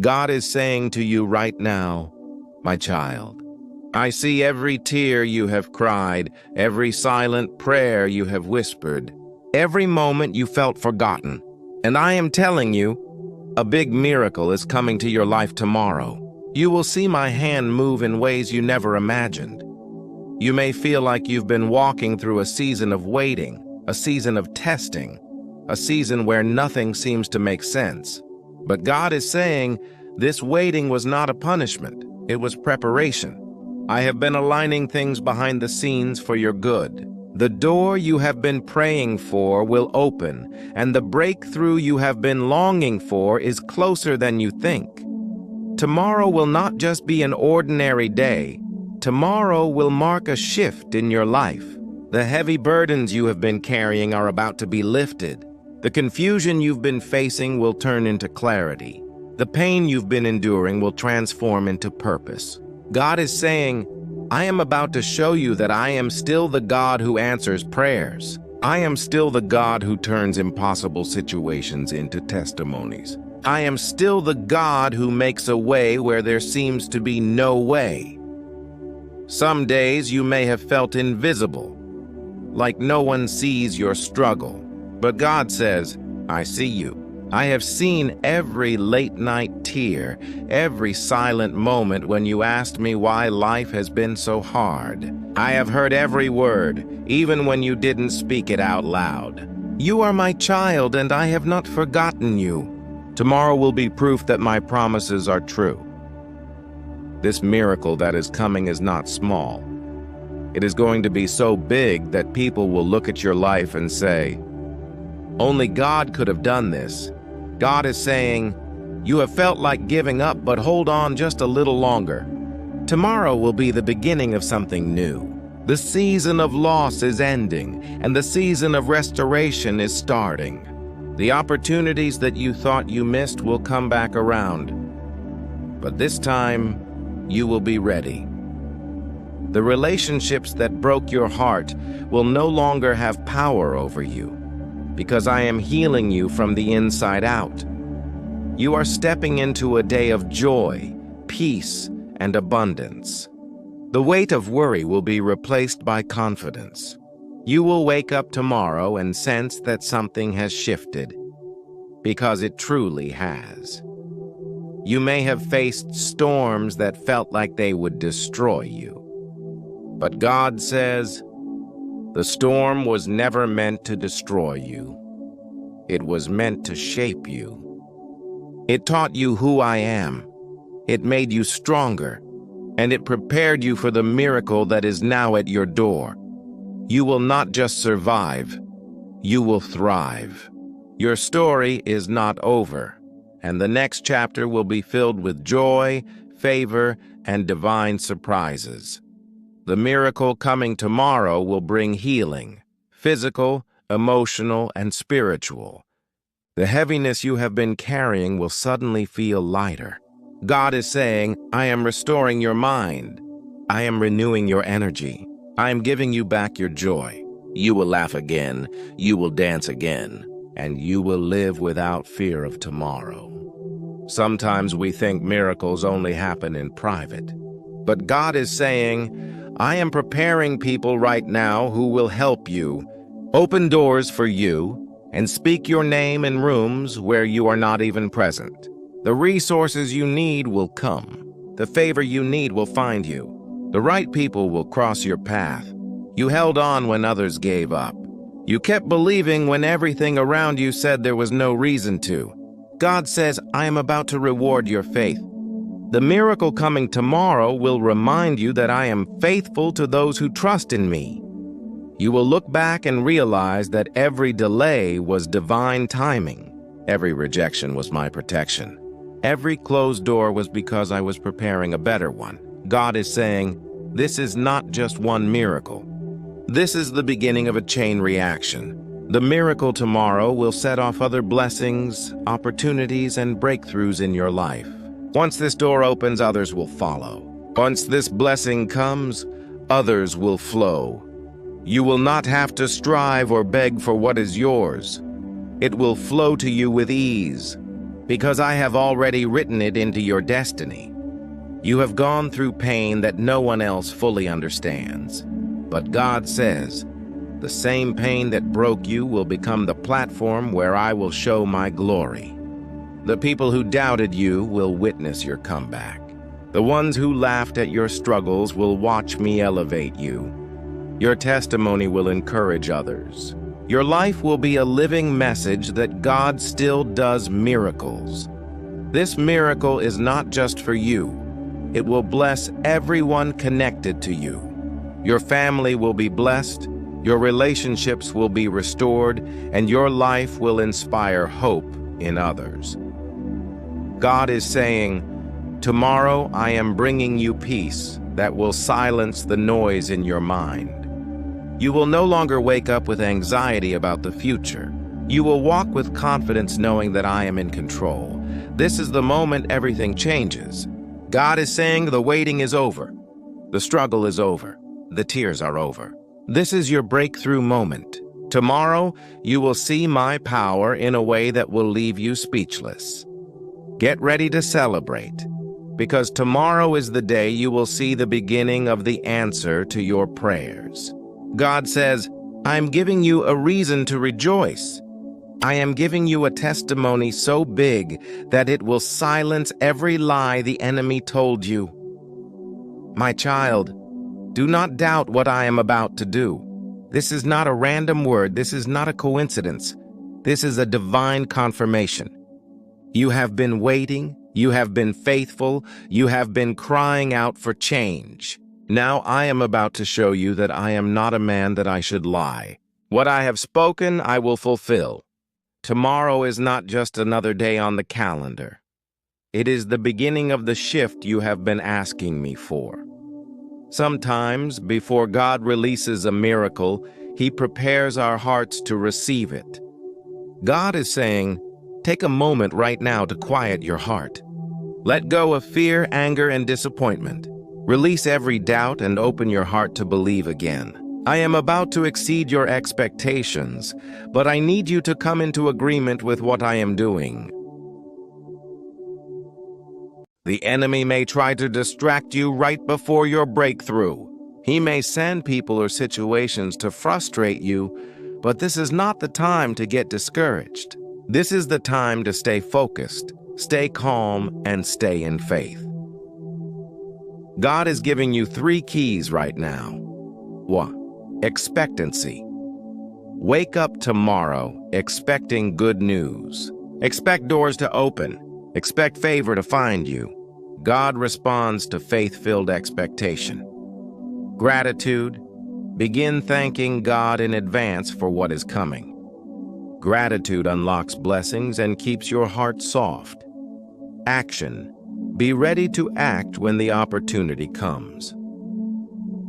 God is saying to you right now, my child, I see every tear you have cried, every silent prayer you have whispered, every moment you felt forgotten. And I am telling you, a big miracle is coming to your life tomorrow. You will see my hand move in ways you never imagined. You may feel like you've been walking through a season of waiting, a season of testing, a season where nothing seems to make sense. But God is saying, this waiting was not a punishment, it was preparation. I have been aligning things behind the scenes for your good. The door you have been praying for will open, and the breakthrough you have been longing for is closer than you think. Tomorrow will not just be an ordinary day. Tomorrow will mark a shift in your life. The heavy burdens you have been carrying are about to be lifted. The confusion you've been facing will turn into clarity. The pain you've been enduring will transform into purpose. God is saying, I am about to show you that I am still the God who answers prayers. I am still the God who turns impossible situations into testimonies. I am still the God who makes a way where there seems to be no way. Some days you may have felt invisible, like no one sees your struggle. But God says, I see you. I have seen every late-night tear, every silent moment when you asked me why life has been so hard. I have heard every word, even when you didn't speak it out loud. You are my child, and I have not forgotten you. Tomorrow will be proof that my promises are true. This miracle that is coming is not small. It is going to be so big that people will look at your life and say, only God could have done this. God is saying, you have felt like giving up, but hold on just a little longer. Tomorrow will be the beginning of something new. The season of loss is ending, and the season of restoration is starting. The opportunities that you thought you missed will come back around. But this time, you will be ready. The relationships that broke your heart will no longer have power over you, because I am healing you from the inside out. You are stepping into a day of joy, peace, and abundance. The weight of worry will be replaced by confidence. You will wake up tomorrow and sense that something has shifted, because it truly has. You may have faced storms that felt like they would destroy you. But God says, the storm was never meant to destroy you. It was meant to shape you. It taught you who I am. It made you stronger, and it prepared you for the miracle that is now at your door. You will not just survive, you will thrive. Your story is not over, and the next chapter will be filled with joy, favor, and divine surprises. The miracle coming tomorrow will bring healing, physical, emotional, and spiritual. The heaviness you have been carrying will suddenly feel lighter. God is saying, I am restoring your mind. I am renewing your energy. I am giving you back your joy. You will laugh again, you will dance again, and you will live without fear of tomorrow. Sometimes we think miracles only happen in private. But God is saying, I am preparing people right now who will help you, open doors for you, and speak your name in rooms where you are not even present. The resources you need will come. The favor you need will find you. The right people will cross your path. You held on when others gave up. You kept believing when everything around you said there was no reason to. God says, I am about to reward your faith. The miracle coming tomorrow will remind you that I am faithful to those who trust in me. You will look back and realize that every delay was divine timing. Every rejection was my protection. Every closed door was because I was preparing a better one. God is saying, this is not just one miracle. This is the beginning of a chain reaction. The miracle tomorrow will set off other blessings, opportunities, and breakthroughs in your life. Once this door opens, others will follow. Once this blessing comes, others will flow. You will not have to strive or beg for what is yours. It will flow to you with ease. because I have already written it into your destiny. You have gone through pain that no one else fully understands. But God says, the same pain that broke you will become the platform where I will show my glory. The people who doubted you will witness your comeback. The ones who laughed at your struggles will watch me elevate you. Your testimony will encourage others. Your life will be a living message that God still does miracles. This miracle is not just for you. It will bless everyone connected to you. Your family will be blessed, your relationships will be restored, and your life will inspire hope in others. God is saying, tomorrow I am bringing you peace that will silence the noise in your mind. You will no longer wake up with anxiety about the future. You will walk with confidence knowing that I am in control. This is the moment everything changes. God is saying the waiting is over. The struggle is over. The tears are over. This is your breakthrough moment. Tomorrow, you will see my power in a way that will leave you speechless. Get ready to celebrate, because tomorrow is the day you will see the beginning of the answer to your prayers. God says, I'm giving you a reason to rejoice. I am giving you a testimony so big that it will silence every lie the enemy told you. My child, do not doubt what I am about to do. This is not a random word. This is not a coincidence. This is a divine confirmation. You have been waiting. You have been faithful. You have been crying out for change. Now I am about to show you that I am not a man that I should lie. What I have spoken, I will fulfill. Tomorrow is not just another day on the calendar. It is the beginning of the shift you have been asking me for. Sometimes, before God releases a miracle, He prepares our hearts to receive it. God is saying, take a moment right now to quiet your heart. Let go of fear, anger, and disappointment. Release every doubt and open your heart to believe again. I am about to exceed your expectations, but I need you to come into agreement with what I am doing. The enemy may try to distract you right before your breakthrough. He may send people or situations to frustrate you, but this is not the time to get discouraged. This is the time to stay focused, stay calm, and stay in faith. God is giving you 3 keys right now. 1. Expectancy. Wake up tomorrow expecting good news. Expect doors to open. Expect favor to find you. God responds to faith-filled expectation. Gratitude. Begin thanking God in advance for what is coming. Gratitude unlocks blessings and keeps your heart soft. Action. Be ready to act when the opportunity comes.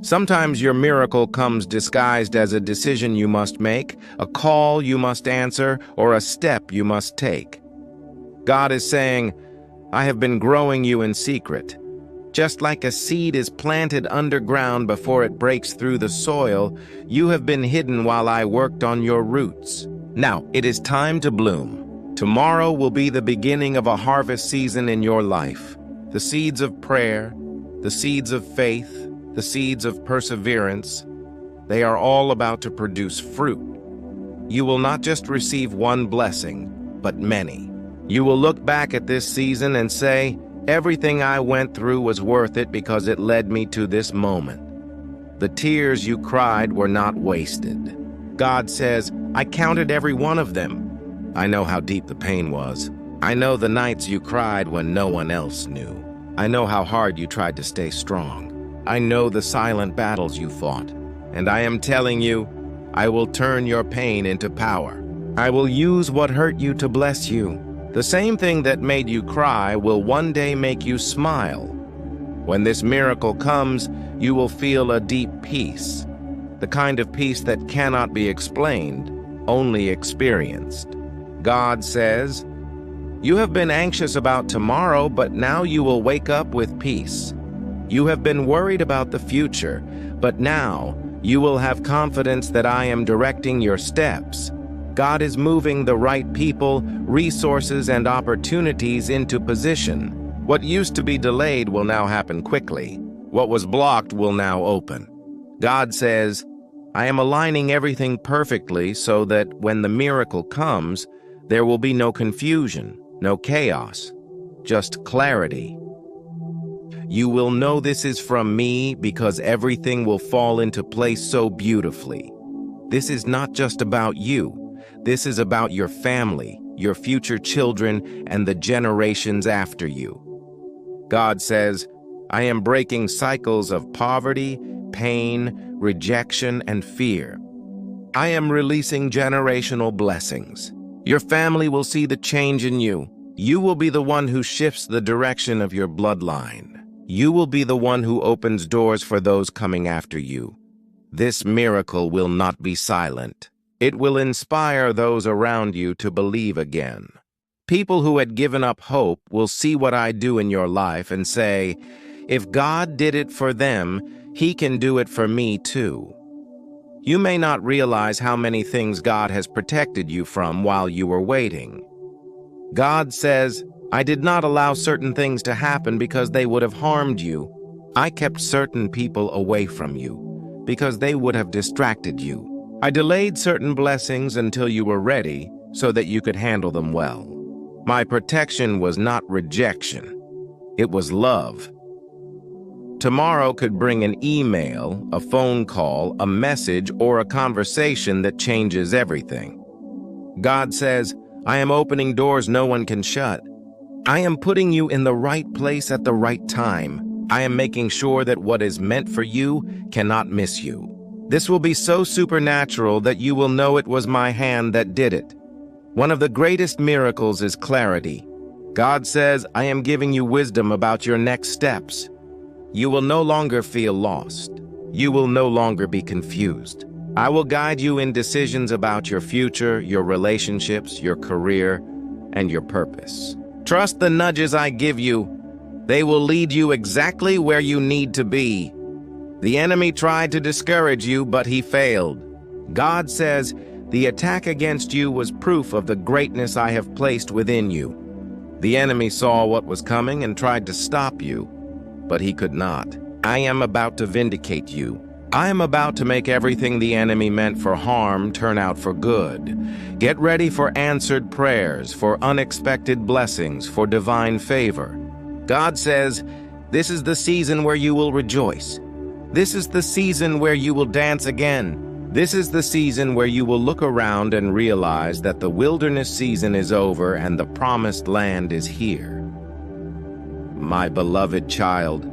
Sometimes your miracle comes disguised as a decision you must make, a call you must answer, or a step you must take. God is saying, I have been growing you in secret. Just like a seed is planted underground before it breaks through the soil, you have been hidden while I worked on your roots. Now, it is time to bloom. Tomorrow will be the beginning of a harvest season in your life. The seeds of prayer, the seeds of faith, the seeds of perseverance, they are all about to produce fruit. You will not just receive one blessing, but many. You will look back at this season and say, everything I went through was worth it because it led me to this moment. The tears you cried were not wasted. God says, I counted every one of them. I know how deep the pain was. I know the nights you cried when no one else knew. I know how hard you tried to stay strong. I know the silent battles you fought. And I am telling you, I will turn your pain into power. I will use what hurt you to bless you. The same thing that made you cry will one day make you smile. When this miracle comes, you will feel a deep peace. The kind of peace that cannot be explained, only experienced. God says, you have been anxious about tomorrow, but now you will wake up with peace. You have been worried about the future, but now you will have confidence that I am directing your steps. God is moving the right people, resources, and opportunities into position. What used to be delayed will now happen quickly. What was blocked will now open. God says, I am aligning everything perfectly so that when the miracle comes, there will be no confusion, no chaos, just clarity. You will know this is from me because everything will fall into place so beautifully. This is not just about you. This is about your family, your future children, and the generations after you. God says, I am breaking cycles of poverty, pain, rejection, and fear. I am releasing generational blessings. Your family will see the change in you. You will be the one who shifts the direction of your bloodline. You will be the one who opens doors for those coming after you. This miracle will not be silent. It will inspire those around you to believe again. People who had given up hope will see what I do in your life and say, if God did it for them, He can do it for me too. You may not realize how many things God has protected you from while you were waiting. God says, I did not allow certain things to happen because they would have harmed you. I kept certain people away from you because they would have distracted you. I delayed certain blessings until you were ready so that you could handle them well. My protection was not rejection. It was love. Tomorrow could bring an email, a phone call, a message, or a conversation that changes everything. God says, I am opening doors no one can shut. I am putting you in the right place at the right time. I am making sure that what is meant for you cannot miss you. This will be so supernatural that you will know it was my hand that did it. One of the greatest miracles is clarity. God says, I am giving you wisdom about your next steps. You will no longer feel lost. You will no longer be confused. I will guide you in decisions about your future, your relationships, your career, and your purpose. Trust the nudges I give you. They will lead you exactly where you need to be. The enemy tried to discourage you, but he failed. God says, the attack against you was proof of the greatness I have placed within you. The enemy saw what was coming and tried to stop you, but he could not. I am about to vindicate you. I am about to make everything the enemy meant for harm turn out for good. Get ready for answered prayers, for unexpected blessings, for divine favor. God says, this is the season where you will rejoice. This is the season where you will dance again. This is the season where you will look around and realize that the wilderness season is over and the promised land is here. My beloved child,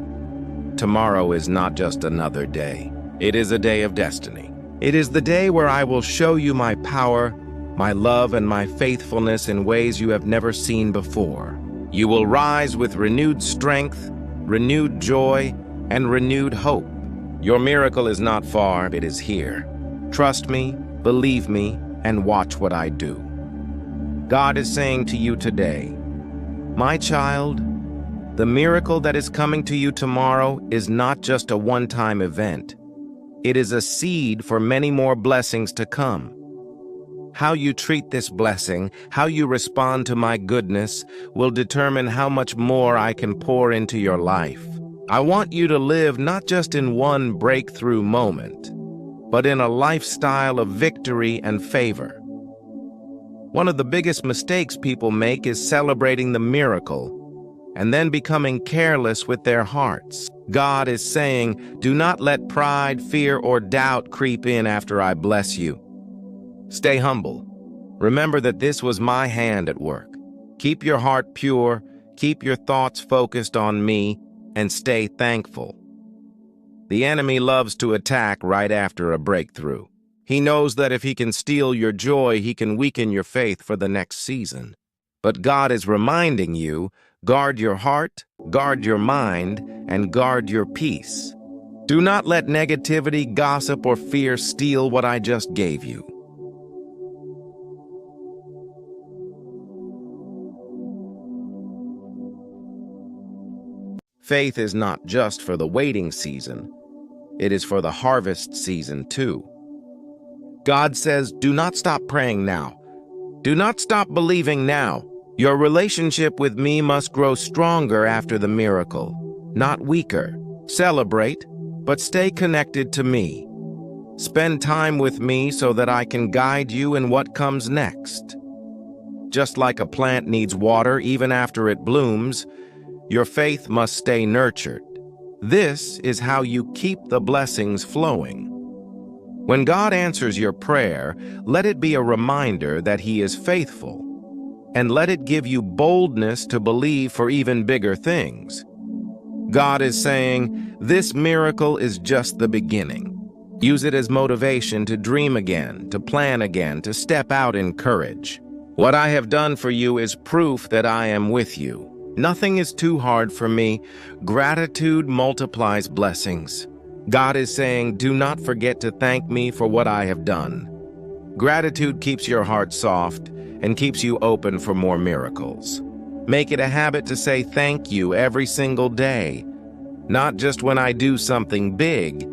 tomorrow is not just another day. It is a day of destiny. It is the day where I will show you my power, my love, and my faithfulness in ways you have never seen before. You will rise with renewed strength, renewed joy, and renewed hope. Your miracle is not far, it is here. Trust me, believe me, and watch what I do. God is saying to you today, my child, the miracle that is coming to you tomorrow is not just a one-time event. It is a seed for many more blessings to come. How you treat this blessing, how you respond to my goodness, will determine how much more I can pour into your life. I want you to live not just in one breakthrough moment, but in a lifestyle of victory and favor. One of the biggest mistakes people make is celebrating the miracle and then becoming careless with their hearts. God is saying, do not let pride, fear, or doubt creep in after I bless you. Stay humble. Remember that this was my hand at work. Keep your heart pure, keep your thoughts focused on me, and stay thankful. The enemy loves to attack right after a breakthrough. He knows that if he can steal your joy, he can weaken your faith for the next season. But God is reminding you, guard your heart, guard your mind, and guard your peace. Do not let negativity, gossip, or fear steal what I just gave you. Faith is not just for the waiting season. It is for the harvest season too. God says, do not stop praying now. Do not stop believing now. Your relationship with me must grow stronger after the miracle, not weaker. Celebrate, but stay connected to me. Spend time with me so that I can guide you in what comes next. Just like a plant needs water even after it blooms, your faith must stay nurtured. This is how you keep the blessings flowing. When God answers your prayer, let it be a reminder that He is faithful, and let it give you boldness to believe for even bigger things. God is saying, this miracle is just the beginning. Use it as motivation to dream again, to plan again, to step out in courage. What I have done for you is proof that I am with you. Nothing is too hard for me. Gratitude multiplies blessings. God is saying, do not forget to thank me for what I have done. Gratitude keeps your heart soft and keeps you open for more miracles. Make it a habit to say thank you every single day, not just when I do something big,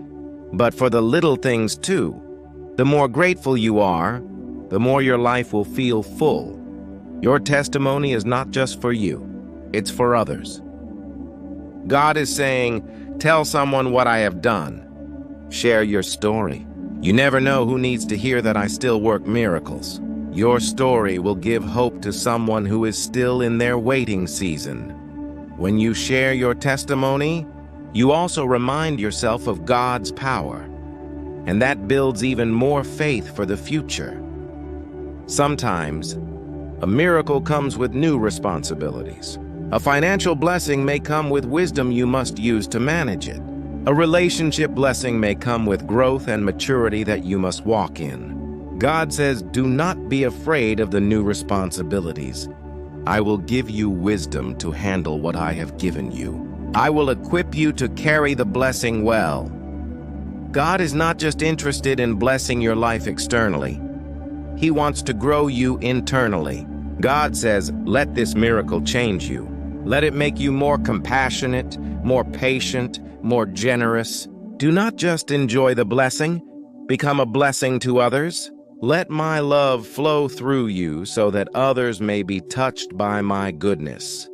but for the little things too. The more grateful you are, the more your life will feel full. Your testimony is not just for you, it's for others. God is saying, tell someone what I have done. Share your story. You never know who needs to hear that I still work miracles. Your story will give hope to someone who is still in their waiting season. When you share your testimony, you also remind yourself of God's power, and that builds even more faith for the future. Sometimes, a miracle comes with new responsibilities. A financial blessing may come with wisdom you must use to manage it. A relationship blessing may come with growth and maturity that you must walk in. God says, do not be afraid of the new responsibilities. I will give you wisdom to handle what I have given you. I will equip you to carry the blessing well. God is not just interested in blessing your life externally. He wants to grow you internally. God says, let this miracle change you. Let it make you more compassionate, more patient, more generous. Do not just enjoy the blessing, become a blessing to others. Let my love flow through you so that others may be touched by my goodness.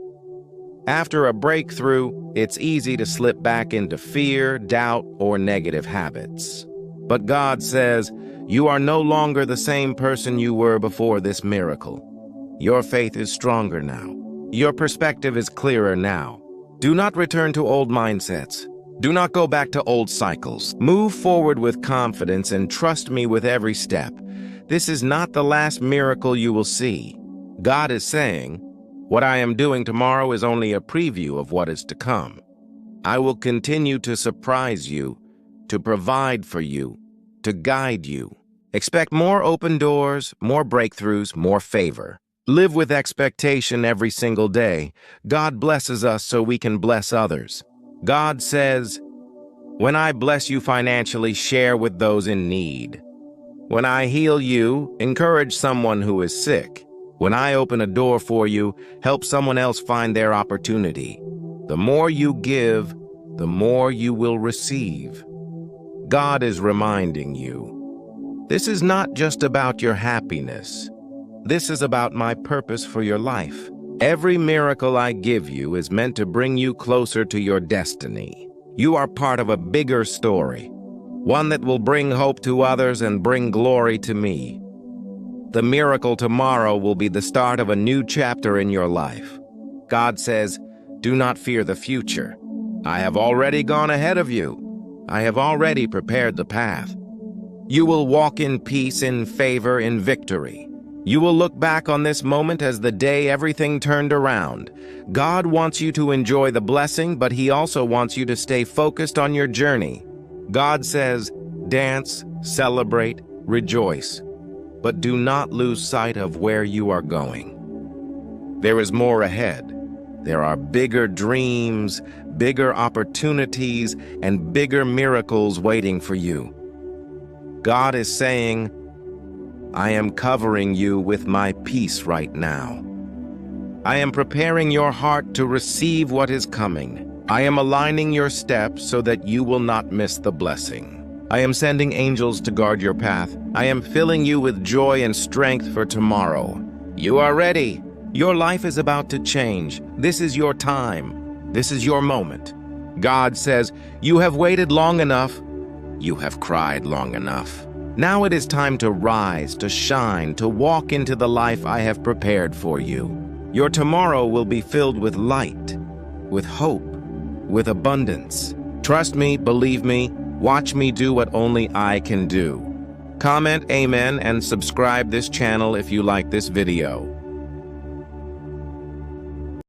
After a breakthrough, it's easy to slip back into fear, doubt, or negative habits. But God says, you are no longer the same person you were before this miracle. Your faith is stronger now. Your perspective is clearer now. Do not return to old mindsets. Do not go back to old cycles. Move forward with confidence and trust me with every step. This is not the last miracle you will see. God is saying, what I am doing tomorrow is only a preview of what is to come. I will continue to surprise you, to provide for you, to guide you. Expect more open doors, more breakthroughs, more favor. Live with expectation every single day. God blesses us so we can bless others. God says, when I bless you financially, share with those in need. When I heal you, encourage someone who is sick. When I open a door for you, help someone else find their opportunity. The more you give, the more you will receive. God is reminding you, this is not just about your happiness. This is about my purpose for your life. Every miracle I give you is meant to bring you closer to your destiny. You are part of a bigger story, one that will bring hope to others and bring glory to me. The miracle tomorrow will be the start of a new chapter in your life. God says, do not fear the future. I have already gone ahead of you. I have already prepared the path. You will walk in peace, in favor, in victory. You will look back on this moment as the day everything turned around. God wants you to enjoy the blessing, but He also wants you to stay focused on your journey. God says, dance, celebrate, rejoice, but do not lose sight of where you are going. There is more ahead. There are bigger dreams, bigger opportunities, and bigger miracles waiting for you. God is saying, I am covering you with my peace right now. I am preparing your heart to receive what is coming. I am aligning your steps so that you will not miss the blessing. I am sending angels to guard your path. I am filling you with joy and strength for tomorrow. You are ready. Your life is about to change. This is your time. This is your moment. God says, you have waited long enough. You have cried long enough. Now it is time to rise, to shine, to walk into the life I have prepared for you. Your tomorrow will be filled with light, with hope, with abundance. Trust me, believe me, watch me do what only I can do. Comment amen and subscribe this channel if you like this video.